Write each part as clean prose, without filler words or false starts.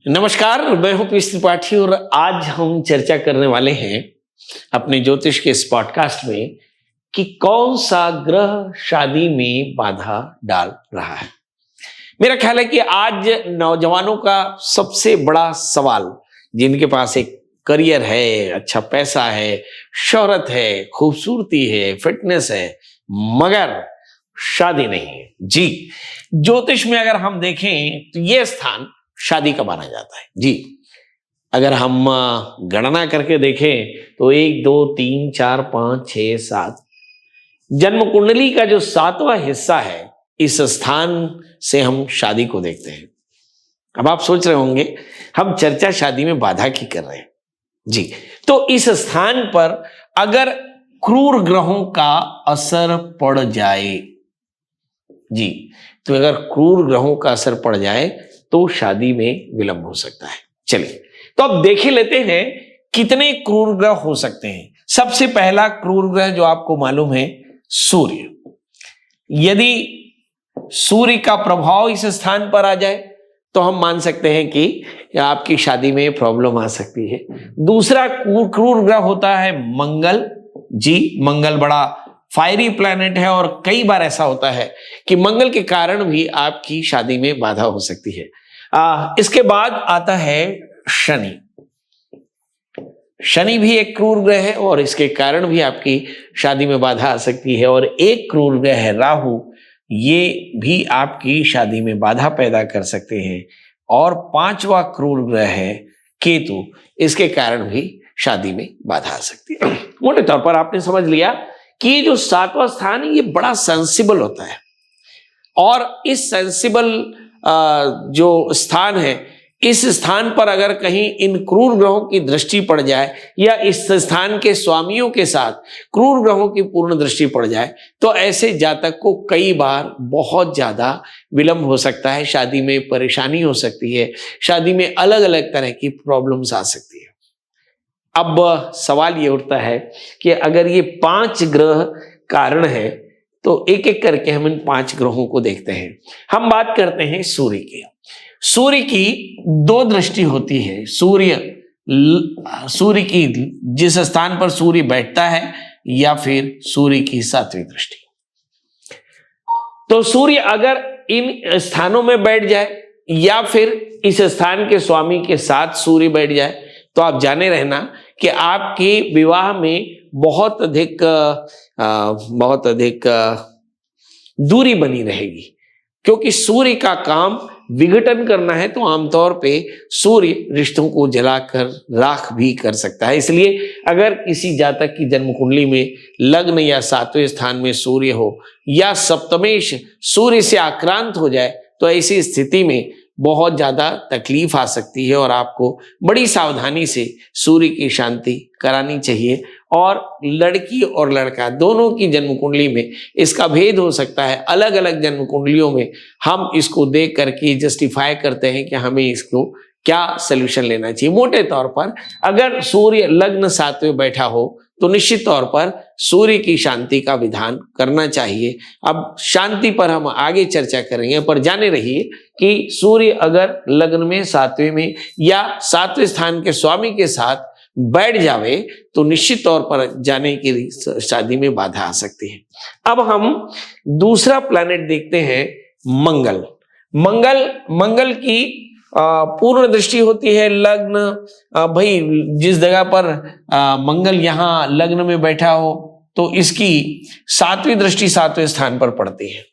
नमस्कार, मैं हूं पीयूष त्रिपाठी और आज हम चर्चा करने वाले हैं अपने ज्योतिष के इस पॉडकास्ट में कि कौन सा ग्रह शादी में बाधा डाल रहा है। मेरा ख्याल है कि आज नौजवानों का सबसे बड़ा सवाल, जिनके पास एक करियर है, अच्छा पैसा है, शोहरत है, खूबसूरती है, फिटनेस है, मगर शादी नहीं है। जी, ज्योतिष में अगर हम देखें तो यह स्थान शादी का माना जाता है। जी, अगर हम गणना करके देखें तो 1 2 3 4 5 6 7 जन्म कुंडली का जो 7वां हिस्सा है, इस स्थान से हम शादी को देखते हैं। अब आप सोच रहे होंगे हम चर्चा शादी में बाधा की कर रहे हैं। जी, तो इस स्थान पर अगर क्रूर ग्रहों का असर पड़ जाए, जी, तो अगर क्रूर ग्रहों का असर पड़ जाए तो शादी में विलंब हो सकता है। चलिए, तो अब देख लेते हैं कितने क्रूर ग्रह हो सकते हैं। सबसे पहला क्रूर ग्रह जो आपको मालूम है, सूर्य। यदि सूर्य का प्रभाव इस स्थान पर आ जाए तो हम मान सकते हैं कि आपकी शादी में प्रॉब्लम आ सकती है। दूसरा क्रूर ग्रह होता है मंगल। जी, मंगल बड़ा फायरी प्लैनेट है और कई बार ऐसा होता है कि मंगल के कारण भी आपकी शादी में बाधा हो सकती है। इसके बाद आता है शनि। शनि भी एक क्रूर ग्रह है और इसके कारण भी आपकी शादी में बाधा आ सकती है। और एक क्रूर ग्रह है राहु, ये भी आपकी शादी में बाधा पैदा कर सकते हैं। और 5वां क्रूर ग्रह है केतु, इसके कारण भी शादी में बाधा आ सकती है। मोटे तौर पर आपने समझ लिया कि ये जो 7वां स्थान है, ये बड़ा सेंसिबल होता है। और इस सेंसिबल जो स्थान है, इस स्थान पर अगर कहीं इन क्रूर ग्रहों की दृष्टि पड़ जाए या इस स्थान के स्वामियों के साथ क्रूर ग्रहों की पूर्ण दृष्टि पड़ जाए तो ऐसे जातक को कई बार बहुत ज्यादा विलंब हो सकता है, शादी में परेशानी हो सकती है, शादी में अलग अलग तरह की प्रॉब्लम्स आ सकती है। अब सवाल ये उठता है कि अगर ये 5 ग्रह कारण है तो एक एक करके हम इन 5 ग्रहों को देखते हैं। हम बात करते हैं सूर्य की। सूर्य की 2 दृष्टि होती है। सूर्य की जिस स्थान पर सूर्य बैठता है या फिर सूर्य की 7वीं दृष्टि। तो सूर्य अगर इन स्थानों में बैठ जाए या फिर इस स्थान के स्वामी के साथ सूर्य बैठ जाए तो आप जाने रहना कि आपके विवाह में बहुत अधिक दूरी बनी रहेगी। क्योंकि सूर्य का काम विघटन करना है तो आमतौर पे सूर्य रिश्तों को जलाकर राख भी कर सकता है। इसलिए अगर किसी जातक की जन्म कुंडली में लग्न या 7वें स्थान में सूर्य हो या सप्तमेश सूर्य से आक्रांत हो जाए तो ऐसी स्थिति में बहुत ज्यादा तकलीफ आ सकती है और आपको बड़ी सावधानी से सूर्य की शांति करानी चाहिए। और लड़की और लड़का दोनों की जन्म कुंडली में इसका भेद हो सकता है। अलग अलग जन्म कुंडलियों में हम इसको देख करके जस्टिफाई करते हैं कि हमें इसको क्या सलूशन लेना चाहिए। मोटे तौर पर अगर सूर्य लग्न 7वें बैठा हो तो निश्चित तौर पर सूर्य की शांति का विधान करना चाहिए। अब शांति पर हम आगे चर्चा करेंगे, पर जाने रहिए कि सूर्य अगर लग्न में 7वें में या 7वें स्थान के स्वामी के साथ बैठ जावे तो निश्चित तौर पर जाने की शादी में बाधा आ सकती है। अब हम दूसरा प्लैनेट देखते हैं, मंगल। मंगल की पूर्ण दृष्टि होती है लग्न। भाई, जिस जगह पर मंगल यहाँ लग्न में बैठा हो तो इसकी 7वीं दृष्टि 7वें स्थान पर पड़ती है।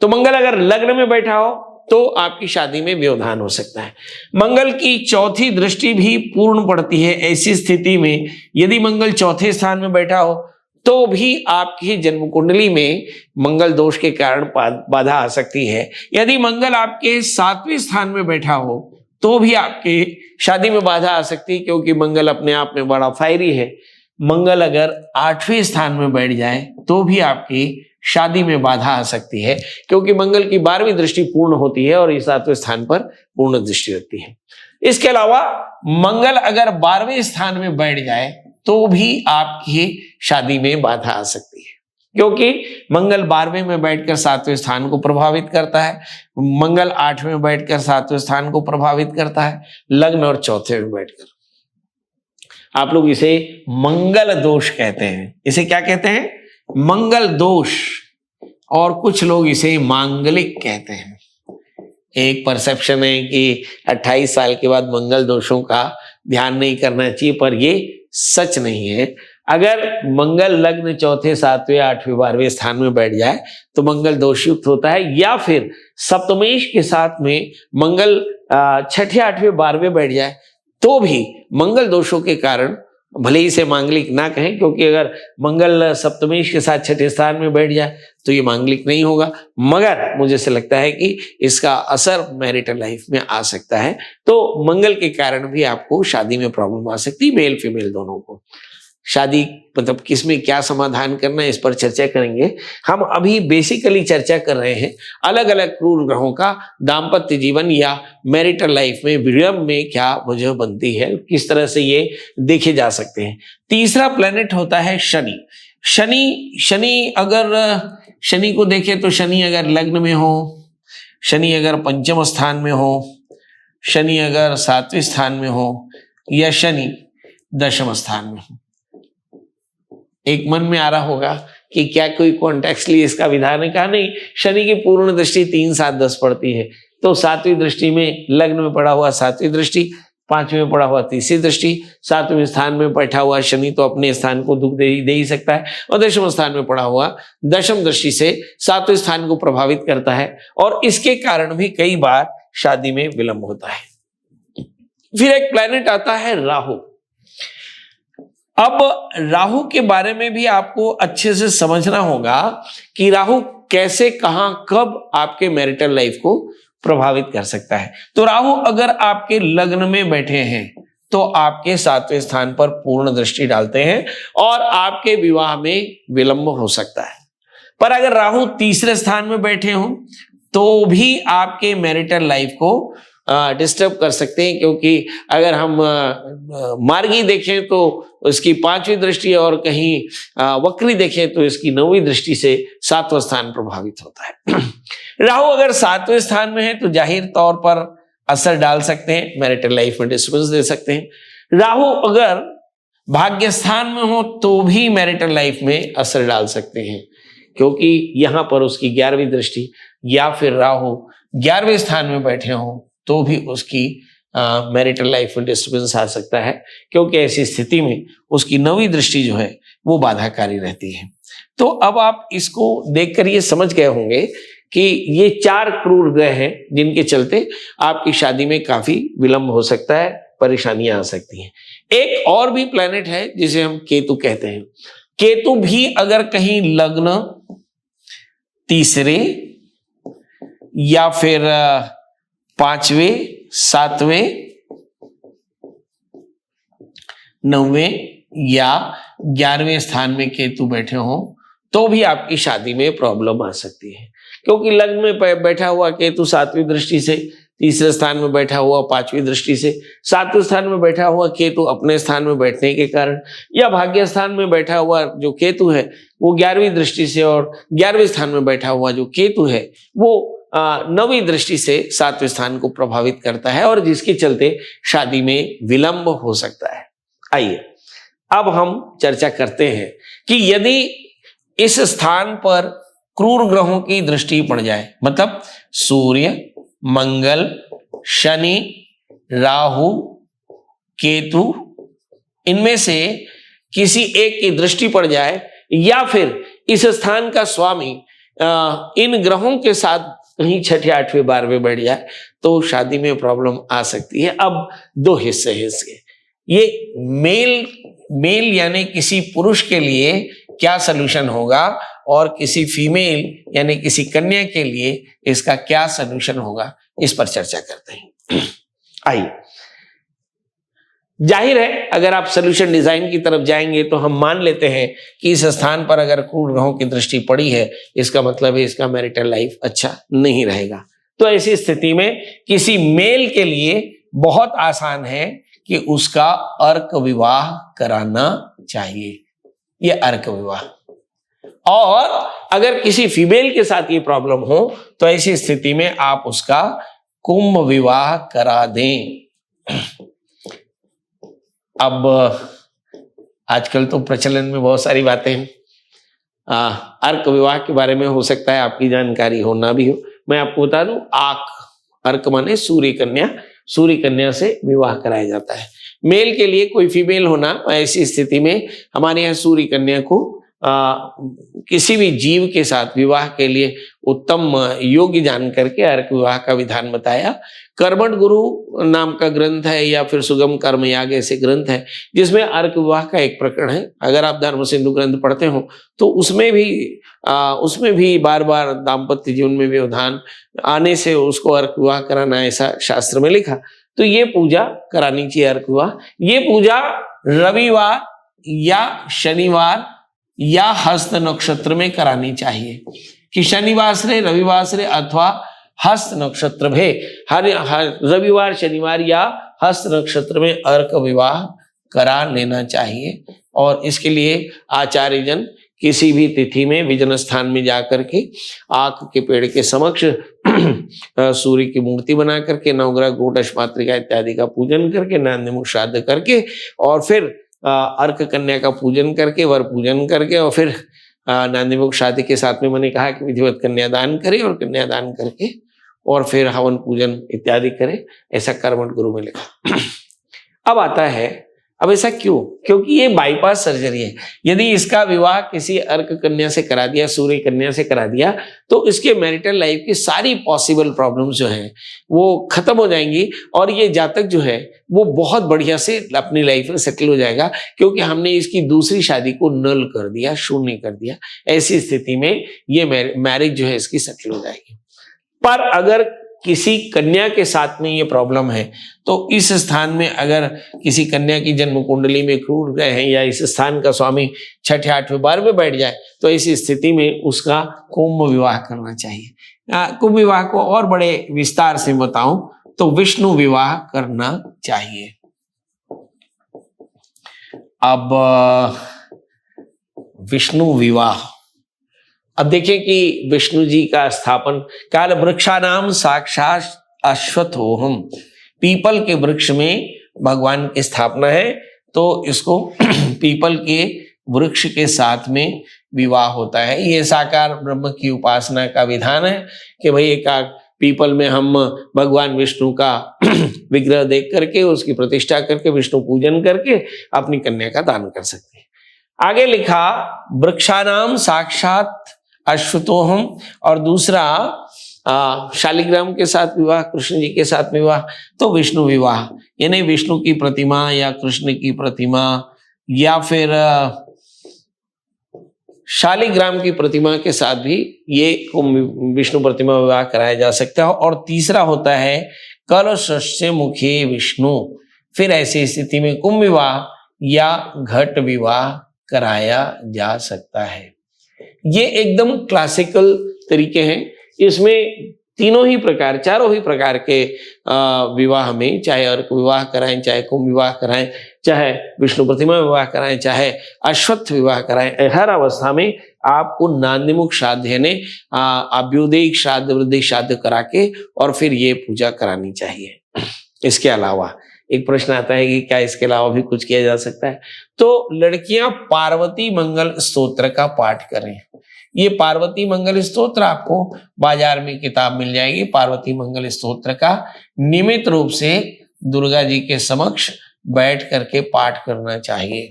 तो मंगल अगर लग्न में बैठा हो तो आपकी शादी में व्यवधान हो सकता है। मंगल की 4थी दृष्टि भी पूर्ण पड़ती है। ऐसी स्थिति में यदि मंगल 4थे स्थान में बैठा हो तो भी आपकी जन्म कुंडली में मंगल दोष के कारण बाधा आ सकती है। यदि मंगल आपके 7वें स्थान में बैठा हो तो भी आपके शादी में बाधा आ सकती है, क्योंकि मंगल अपने आप में बड़ा फायरी है। मंगल अगर 8वें स्थान में बैठ जाए तो भी आपकी शादी में बाधा आ सकती है, क्योंकि मंगल की 12वीं दृष्टि पूर्ण होती है और इस 7वें स्थान पर पूर्ण दृष्टि होती है। इसके अलावा मंगल अगर 12वें स्थान में बैठ जाए तो भी आपकी शादी में बाधा आ सकती है। क्योंकि मंगल 12वें में बैठकर 7वें स्थान को प्रभावित करता है, मंगल 8वें में बैठकर 7वें स्थान को प्रभावित करता है, लग्न और चौथे में बैठकर। आप लोग इसे मंगल दोष कहते हैं। इसे क्या कहते हैं? मंगल दोष। और कुछ लोग इसे मांगलिक कहते हैं। एक परसेप्शन है कि 28 साल के बाद मंगल दोषों का ध्यान नहीं करना चाहिए, पर ये सच नहीं है। अगर मंगल लग्न चौथे, 7वें, 8वें, 12वें स्थान में बैठ जाए तो मंगल दोष युक्त होता है, या फिर सप्तमेश के साथ में मंगल 6ठे, 8वें, 12वें बैठ जाए तो भी मंगल दोषों के कारण, भले ही इसे मांगलिक ना कहें, क्योंकि अगर मंगल सप्तमेश के साथ 6ठे स्थान में बैठ जाए तो ये मांगलिक नहीं होगा, मगर मुझे से लगता है कि इसका असर मैरिटल लाइफ में आ सकता है। तो मंगल के कारण भी आपको शादी में प्रॉब्लम आ सकती है, मेल फीमेल दोनों को। शादी मतलब किसमें क्या समाधान करना है, इस पर चर्चा करेंगे। हम अभी बेसिकली चर्चा कर रहे हैं अलग अलग क्रूर ग्रहों का दाम्पत्य जीवन या मैरिटल लाइफ में विलंब में क्या वजह बनती है, किस तरह से ये देखे जा सकते हैं। तीसरा प्लेनेट होता है शनि। शनि को देखें तो शनि अगर लग्न में हो, शनि अगर पंचम स्थान में हो, शनि अगर 7वें स्थान में हो, या शनि 10वें स्थान में हो, एक मन में आ रहा होगा कि क्या कोई कॉन्टेक्स्टली इसका विधान है? कहा नहीं, शनि की पूर्ण दृष्टि 3, 7, 10 पड़ती है। तो 7वीं दृष्टि में लग्न में पड़ा हुआ 7वीं दृष्टि, 5वें में पड़ा हुआ 3री दृष्टि, 7वें स्थान में बैठा हुआ शनि तो अपने स्थान को दुख दे ही सकता है, और 10वें स्थान में पड़ा हुआ 10वीं दृष्टि से 7वें स्थान को प्रभावित करता है, और इसके कारण भी कई बार शादी में विलंब होता है। फिर एक प्लैनेट आता है राहु। अब राहु के बारे में भी आपको अच्छे से समझना होगा कि राहु कैसे, कहां, कब आपके मैरिटल लाइफ को प्रभावित कर सकता है। तो राहु अगर आपके लग्न में बैठे हैं तो आपके 7वें स्थान पर पूर्ण दृष्टि डालते हैं और आपके विवाह में विलंब हो सकता है। पर अगर राहु 3रे स्थान में बैठे हों तो भी आपके मैरिटल लाइफ को डिस्टर्ब कर सकते हैं, क्योंकि अगर हम मार्गी देखें तो उसकी 5वीं दृष्टि, और कहीं वक्री देखें तो इसकी 9वीं दृष्टि से 7वां स्थान प्रभावित होता है। राहु अगर 7वें स्थान में है तो जाहिर तौर पर असर डाल सकते हैं, मैरिटल लाइफ में डिस्टर्बेंस दे सकते हैं। राहु अगर भाग्य स्थान में हो तो भी मैरिटल लाइफ में असर डाल सकते हैं, क्योंकि यहां पर उसकी 11वीं दृष्टि, या फिर राहु 11वें स्थान में बैठे हों तो भी उसकी मैरिटल लाइफ में डिस्टर्बेंस आ सकता है, क्योंकि ऐसी स्थिति में उसकी 9वीं दृष्टि जो है वो बाधाकारी रहती है। तो अब आप इसको देखकर ये समझ गए होंगे कि ये 4 क्रूर ग्रह हैं जिनके चलते आपकी शादी में काफी विलंब हो सकता है, परेशानियां आ सकती हैं। एक और भी प्लैनेट है जिसे हम केतु कहते हैं। केतु भी अगर कहीं लग्न 3रे या फिर 5वें, 7वें, 9वें या 11वें स्थान में केतु बैठे हों तो भी आपकी शादी में प्रॉब्लम आ सकती है, क्योंकि लग्न में बैठा हुआ केतु 7वीं दृष्टि से, 3रे स्थान में बैठा हुआ 5वीं दृष्टि से, 7वें स्थान में बैठा हुआ केतु अपने स्थान में बैठने के कारण, या भाग्य स्थान में बैठा हुआ जो केतु है वो 11वीं दृष्टि से, और 11वें स्थान में बैठा हुआ जो केतु है वो 9वीं दृष्टि से 7वें स्थान को प्रभावित करता है, और जिसके चलते शादी में विलंब हो सकता है। आइए अब हम चर्चा करते हैं कि यदि इस स्थान पर क्रूर ग्रहों की दृष्टि पड़ जाए, मतलब सूर्य, मंगल, शनि, राहु, केतु, इनमें से किसी एक की दृष्टि पड़ जाए, या फिर इस स्थान का स्वामी इन ग्रहों के साथ कहीं 6ठे, 8वें, 12वें बैठ जाए तो शादी में प्रॉब्लम आ सकती है। अब 2 हिस्से हैं इसके। ये मेल यानी किसी पुरुष के लिए क्या सलूशन होगा, और किसी फीमेल यानी किसी कन्या के लिए इसका क्या सलूशन होगा, इस पर चर्चा करते हैं। आइए, जाहिर है अगर आप सॉल्यूशन डिजाइन की तरफ जाएंगे तो हम मान लेते हैं कि इस स्थान पर अगर क्रूर ग्रहों की दृष्टि पड़ी है, इसका मतलब है इसका मैरिटल लाइफ अच्छा नहीं रहेगा। तो ऐसी स्थिति में किसी मेल के लिए बहुत आसान है कि उसका अर्क विवाह कराना चाहिए। यह अर्क विवाह, और अगर किसी फीमेल के साथ ये प्रॉब्लम हो तो ऐसी स्थिति में आप उसका कुंभ विवाह करा दें। अब आजकल तो प्रचलन में बहुत सारी बातें हैं। अर्क विवाह के बारे में हो सकता है आपकी जानकारी हो ना भी हो, मैं आपको बता दूं, अर्क माने सूर्य कन्या, सूर्य कन्या से विवाह कराया जाता है। मेल के लिए कोई फीमेल होना, ऐसी स्थिति में हमारे यहाँ सूर्य कन्या को किसी भी जीव के साथ विवाह के लिए उत्तम योग्य जान करके अर्क विवाह का विधान बताया। कर्मठ गुरु नाम का ग्रंथ है या फिर सुगम कर्म याग ऐसे ग्रंथ है जिसमें अर्क विवाह का एक प्रकरण है। अगर आप धर्म सिंधु ग्रंथ पढ़ते हो तो उसमें भी बार बार दाम्पत्य जीवन में व्यवधान आने से उसको अर्क विवाह कराना, ऐसा शास्त्र में लिखा। तो ये पूजा करानी चाहिए अर्क विवाह। ये पूजा रविवार या शनिवार या हस्त नक्षत्र में करानी चाहिए, कि शनिवार से, रविवार से अथवा हस्त नक्षत्र में हर रविवार, शनिवार या हस्त नक्षत्र में अर्क विवाह करा लेना चाहिए। और इसके लिए आचार्य जन किसी भी तिथि में विजन स्थान में जाकर के आक के पेड़ के समक्ष सूर्य की मूर्ति बना करके नवग्रह गोट अष्टमात्रिका इत्यादि का पूजन करके नांदमुख श्राद्ध करके और फिर अर्क कन्या का पूजन करके, वर पूजन करके और फिर नांदमुख शादी के साथ में मैंने कहा कि विधिवत कन्यादान करे और कन्यादान करके और फिर हवन पूजन इत्यादि करे, ऐसा कर्मठ गुरु में लिखा। अब आता है, अब ऐसा क्यों? क्योंकि ये बाईपास सर्जरी है। यदि इसका विवाह किसी अर्क कन्या से करा दिया, सूर्य कन्या से करा दिया, तो इसके मैरिटल लाइफ की सारी पॉसिबल प्रॉब्लम्स जो हैं वो खत्म हो जाएंगी और ये जातक जो है वो बहुत बढ़िया से अपनी लाइफ में सेटल हो जाएगा, क्योंकि हमने इसकी दूसरी शादी को नल कर दिया, शून्य कर दिया। ऐसी स्थिति में ये मैरिज जो है इसकी सेटल हो जाएगी। पर अगर किसी कन्या के साथ में ये प्रॉब्लम है तो इस स्थान में अगर किसी कन्या की जन्म कुंडली में क्रूर गए हैं या इस स्थान का स्वामी छठे आठवें बार में बैठ जाए तो ऐसी स्थिति में उसका कुंभ विवाह करना चाहिए। कुंभ विवाह को और बड़े विस्तार से बताऊं तो विष्णु विवाह करना चाहिए। अब विष्णु विवाह, अब देखिए कि विष्णु जी का स्थापन काल वृक्षानाम साक्षात अश्वत्थोहम, पीपल के वृक्ष में भगवान की स्थापना है, तो इसको पीपल के वृक्ष के साथ में विवाह होता है। ये साकार ब्रह्म की उपासना का विधान है कि भाई एक पीपल में हम भगवान विष्णु का विग्रह देख करके उसकी प्रतिष्ठा करके विष्णु पूजन करके अपनी कन्या का दान कर सकते हैं। आगे लिखा वृक्षानाम साक्षात अश्वत्थोहम, और दूसरा शालिग्राम के साथ विवाह, कृष्ण जी के साथ विवाह, तो विष्णु विवाह, यानी विष्णु की प्रतिमा या कृष्ण की प्रतिमा या फिर शालिग्राम की प्रतिमा के साथ भी ये विष्णु प्रतिमा विवाह कराया जा सकता है। और तीसरा होता है कलशस्य मुखे विष्णु, फिर ऐसी स्थिति में कुंभ विवाह या घट विवाह कराया जा सकता है। ये एकदम क्लासिकल तरीके हैं। इसमें तीनों ही प्रकार, चारों ही प्रकार के विवाह में, चाहे अर्क विवाह कराएं, चाहे कुंभ विवाह कराएं, चाहे विष्णु प्रतिमा विवाह कराएं, चाहे अश्वत्थ विवाह कराएं, हर अवस्था में आपको नांदमुख श्राद्ध यानी अभ्युदय श्राद्ध, वृद्धि श्राद्ध करा के और फिर ये पूजा करानी चाहिए। इसके अलावा एक प्रश्न आता है कि क्या इसके अलावा भी कुछ किया जा सकता है? तो लड़कियां पार्वती मंगल स्तोत्र का पाठ करें। ये पार्वती मंगल स्तोत्र आपको बाजार में किताब मिल जाएगी। पार्वती मंगल स्तोत्र का नियमित रूप से दुर्गा जी के समक्ष बैठ करके पाठ करना चाहिए।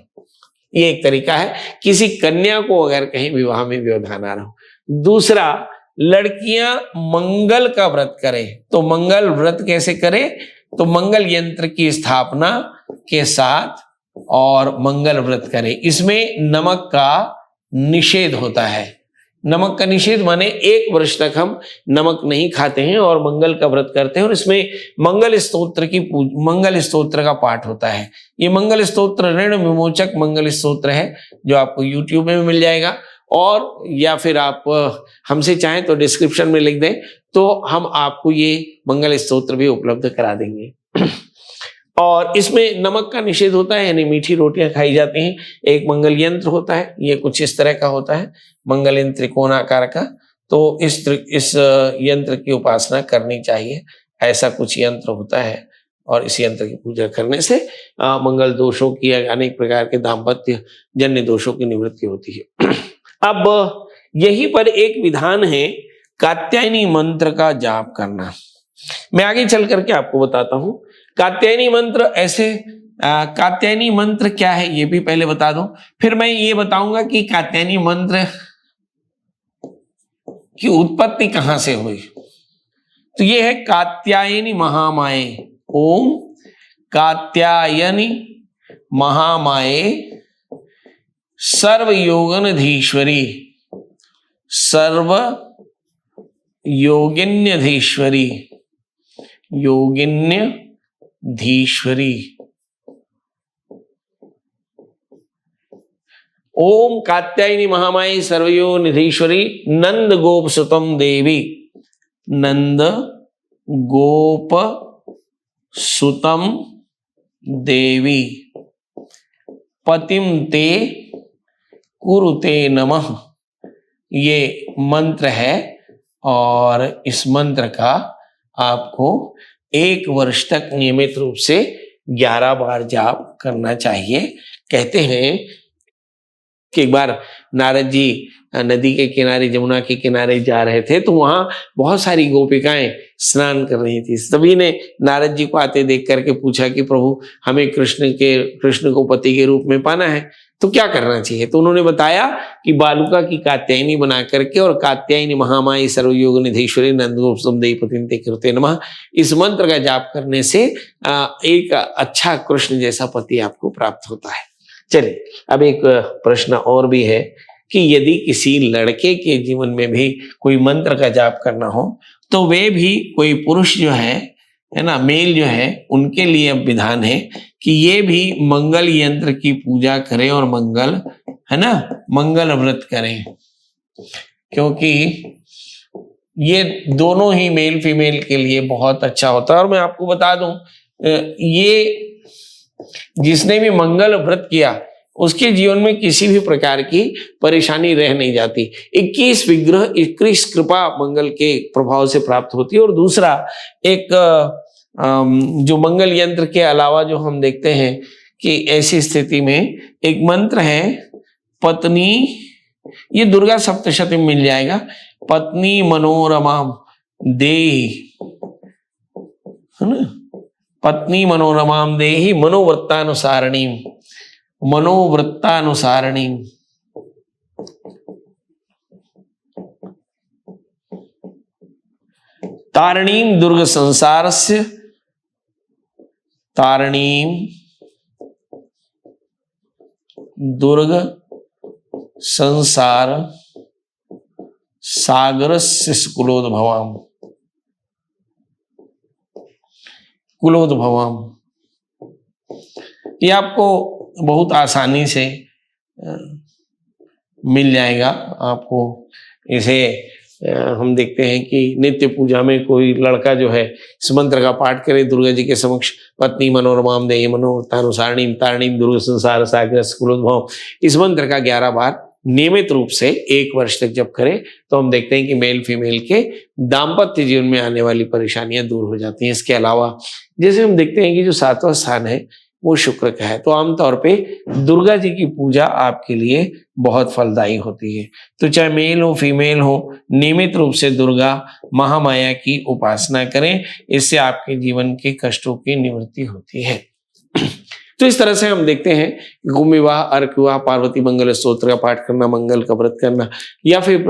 ये एक तरीका है किसी कन्या को अगर कहीं विवाह में व्यवधान आ रहा हो। दूसरा, लड़कियां मंगल का व्रत करें। तो मंगल व्रत कैसे करें? तो मंगल यंत्र की स्थापना के साथ और मंगल व्रत करें। इसमें नमक का निषेध होता है। नमक का निषेध माने 1 वर्ष तक हम नमक नहीं खाते हैं और मंगल का व्रत करते हैं, और इसमें मंगल स्तोत्र का पाठ होता है। ये मंगल स्तोत्र ऋण विमोचक मंगल स्तोत्र है जो आपको YouTube में मिल जाएगा, और या फिर आप हमसे चाहें तो डिस्क्रिप्शन में लिख दें तो हम आपको ये मंगल स्तोत्र भी उपलब्ध करा देंगे। और इसमें नमक का निषेध होता है, यानी मीठी रोटियां खाई जाती हैं। एक मंगल यंत्र होता है, ये कुछ इस तरह का होता है, मंगल यंत्र त्रिकोणाकार का। तो इस यंत्र की उपासना करनी चाहिए, ऐसा कुछ यंत्र होता है, और इस यंत्र की पूजा करने से मंगल दोषों की, अनेक प्रकार के दाम्पत्य जन्य दोषों की निवृत्ति होती है। अब यहीं पर एक विधान है कात्यायनी मंत्र का जाप करना। मैं आगे चल करके आपको बताता हूं कात्यायनी मंत्र। ऐसे कात्यायनी मंत्र क्या है ये भी पहले बता दूं, फिर मैं ये बताऊंगा कि कात्यायनी मंत्र की उत्पत्ति कहां से हुई। तो ये है कात्यायनी महामाये। ओम कात्यायनी महामाये सर्व योगनधीश्वरी, सर्व योगिन्यधीश्वरी, योगिन्यधीश्वरी। ओम कात्यायनी महामाये सर्वयोनिधीश्वरी नंद गोप सुतम देवी, नंद गोप सुतम देवी, पतिम ते कुरुते नमः। ये मंत्र है, और इस मंत्र का आपको 1 वर्ष तक नियमित रूप से 11 बार जाप करना चाहिए। कहते हैं कि एक बार नारद जी नदी के किनारे, जमुना के किनारे जा रहे थे, तो वहां बहुत सारी गोपिकाएं स्नान कर रही थी। सभी ने नारद जी को आते देख करके पूछा कि प्रभु, हमें कृष्ण को पति के रूप में पाना है, तो क्या करना चाहिए। तो उन्होंने बताया कि बालुका की कात्यायनी बना करके, और कात्यायनी महामाई सर्वयोग निधीश्वरी नंदगोप देवी पतिंते कृते नमः, इस मंत्र का जाप करने से एक अच्छा कृष्ण जैसा पति आपको प्राप्त होता है। चलिए, अब एक प्रश्न और भी है कि यदि किसी लड़के के जीवन में भी कोई मंत्र का जाप करना हो, तो वे भी कोई पुरुष जो है ना, मेल जो है, उनके लिए अब विधान है कि ये भी मंगल यंत्र की पूजा करें और मंगल, है ना, मंगल व्रत करें, क्योंकि ये दोनों ही मेल फीमेल के लिए बहुत अच्छा होता है। और मैं आपको बता दूं, ये जिसने भी मंगल व्रत किया उसके जीवन में किसी भी प्रकार की परेशानी रह नहीं जाती। 21 विग्रह, 21 कृपा मंगल के प्रभाव से प्राप्त होती है। और दूसरा, एक जो मंगल यंत्र के अलावा जो हम देखते हैं कि ऐसी स्थिति में एक मंत्र है पत्नी, ये दुर्गा सप्तशती में मिल जाएगा, पत्नी मनोरमा देहि, है ना, पत्नी मनोरमाम देहि मनोवृत्तानुसारिणी, मनोवृत्तानुसारिणी। तारिणीं दुर्ग संसारस्य, तारिणीं दुर्ग संसार सागरस्य कुलोद्भवाम, कुलोद्भवाम। ये आपको बहुत आसानी से मिल जाएगा। आपको इसे हम देखते हैं कि नित्य पूजा में कोई लड़का जो है इस मंत्र का पाठ करे दुर्गा जी के समक्ष, पत्नी मनोरमाम देहि मनोवृत्तानुसारिणीं तारिणीं दुर्ग संसार सागरस्य कुलोद्भवाम, इस मंत्र का 11 बार नियमित रूप से 1 वर्ष तक जब करें, तो हम देखते हैं कि मेल फीमेल के दाम्पत्य जीवन में आने वाली परेशानियां दूर हो जाती हैं। इसके अलावा जैसे हम देखते हैं कि जो 7वां स्थान है वो शुक्र का है, तो आमतौर पे दुर्गा जी की पूजा आपके लिए बहुत फलदायी होती है। तो चाहे मेल हो फीमेल हो, नियमित रूप से दुर्गा महामाया की उपासना करें, इससे आपके जीवन के कष्टों की निवृत्ति होती है। तो इस तरह से हम देखते हैं गुम विवाह, अर्क विवाह, पार्वती मंगल स्तोत्र का पाठ करना, मंगल का व्रत करना, या फिर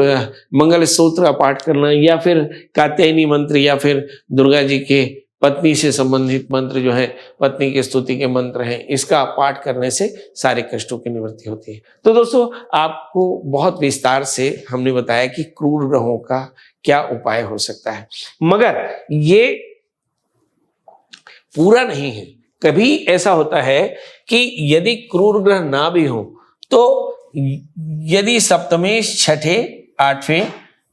मंगल स्तोत्र का पाठ करना, या फिर कात्यायनी मंत्र, या फिर दुर्गा जी के पत्नी से संबंधित मंत्र जो है, पत्नी की स्तुति के मंत्र हैं, इसका पाठ करने से सारे कष्टों की निवृत्ति होती है। तो दोस्तों, आपको बहुत विस्तार से हमने बताया कि क्रूर ग्रहों का क्या उपाय हो सकता है, मगर ये पूरा नहीं है। कभी ऐसा होता है कि यदि क्रूर ग्रह ना भी हो, तो यदि सप्तमेश, छठे, 8वें,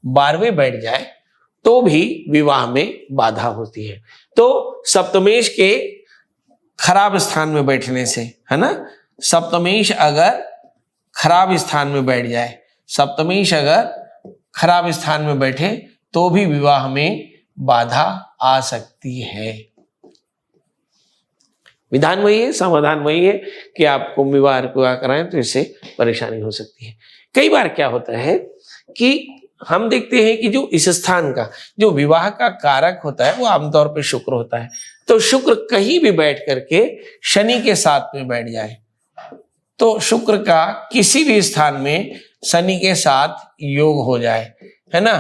12वें बैठ जाए तो भी विवाह में बाधा होती है। तो सप्तमेश के खराब स्थान में बैठने से, है ना। सप्तमेश अगर खराब स्थान में बैठ जाए, सप्तमेश अगर खराब स्थान में बैठे तो भी विवाह में बाधा आ सकती है। विधान वही है, समाधान वही है कि आपको विवाह कराएं तो इससे परेशानी हो सकती है। कई बार क्या होता है कि हम देखते हैं कि जो इस स्थान का जो विवाह का कारक होता है वो आमतौर पर शुक्र होता है। तो शुक्र कहीं भी बैठ करके शनि के साथ में बैठ जाए, तो शुक्र का किसी भी स्थान में शनि के साथ योग हो जाए, है ना,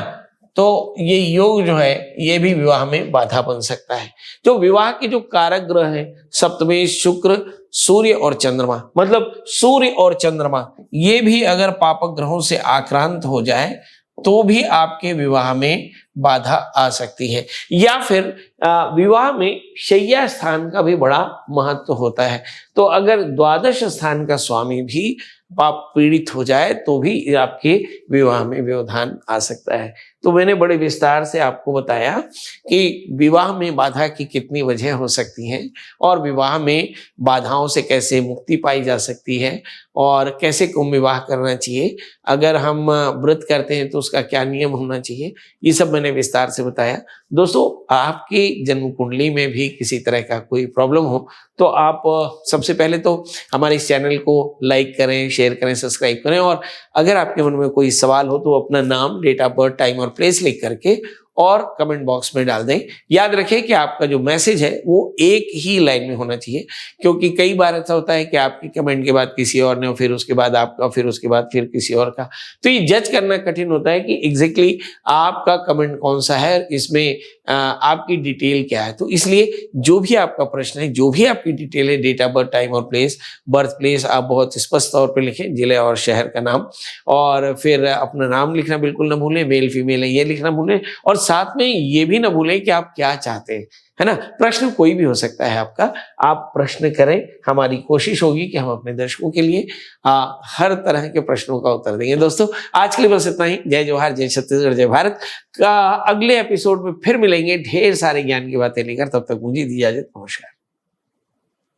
तो ये योग जो है ये भी विवाह में बाधा बन सकता है। जो विवाह के जो कारक ग्रह हैं सप्तमेश, शुक्र, सूर्य और चंद्रमा, मतलब सूर्य और चंद्रमा ये भी अगर पापक ग्रहों से आक्रांत हो जाए तो भी आपके विवाह में बाधा आ सकती है। या फिर विवाह में शैया स्थान का भी बड़ा महत्व होता है। तो अगर द्वादश स्थान का स्वामी भी पाप पीड़ित हो जाए तो भी आपके विवाह में व्यवधान आ सकता है। तो मैंने बड़े विस्तार से आपको बताया कि विवाह में बाधा की कितनी वजह हो सकती हैं और विवाह में बाधाओं से कैसे मुक्ति पाई जा सकती है और कैसे कुंभ विवाह करना चाहिए, अगर हम व्रत करते हैं तो उसका क्या नियम होना चाहिए, ये सब मैंने विस्तार से बताया। दोस्तों, आपकी जन्म कुंडली में भी किसी तरह का कोई प्रॉब्लम हो तो आप सबसे पहले तो हमारे इस चैनल को लाइक करें, शेयर करें, सब्सक्राइब करें और अगर आपके मन में कोई सवाल हो तो अपना नाम, डेट ऑफ बर्थ, टाइम और प्लेस लिख करके और कमेंट बॉक्स में डाल दें। याद रखें कि आपका जो मैसेज है वो एक ही लाइन में होना चाहिए, क्योंकि कई बार ऐसा होता है कि आपके कमेंट के बाद किसी और ने, फिर उसके बाद आपका, फिर उसके बाद फिर किसी और का, तो ये जज करना कठिन होता है कि एग्जैक्टली आपका कमेंट कौन सा है, इसमें आपकी डिटेल क्या है। तो इसलिए जो भी आपका प्रश्न है, जो भी आपकी डिटेल है, डेट ऑफ बर्थ, टाइम और प्लेस, बर्थ प्लेस आप बहुत स्पष्ट तौर पर लिखें, जिले और शहर का नाम, और फिर अपना नाम लिखना बिल्कुल ना भूलें, मेल फीमेल है ये लिखना भूलें, और साथ में ये भी ना भूलें कि आप क्या चाहते हैं, है ना। प्रश्न कोई भी हो सकता है आपका, आप प्रश्न करें, हमारी कोशिश होगी कि हम अपने दर्शकों के लिए हर तरह के प्रश्नों का उत्तर देंगे। दोस्तों, आज के लिए बस इतना ही। जय जवाहर, जय छत्तीसगढ़, जय भारत। का अगले एपिसोड में फिर मिलेंगे ढेर सारे ज्ञान की बातें लेकर, तब तक मुझे दी इजाजत। नमस्कार।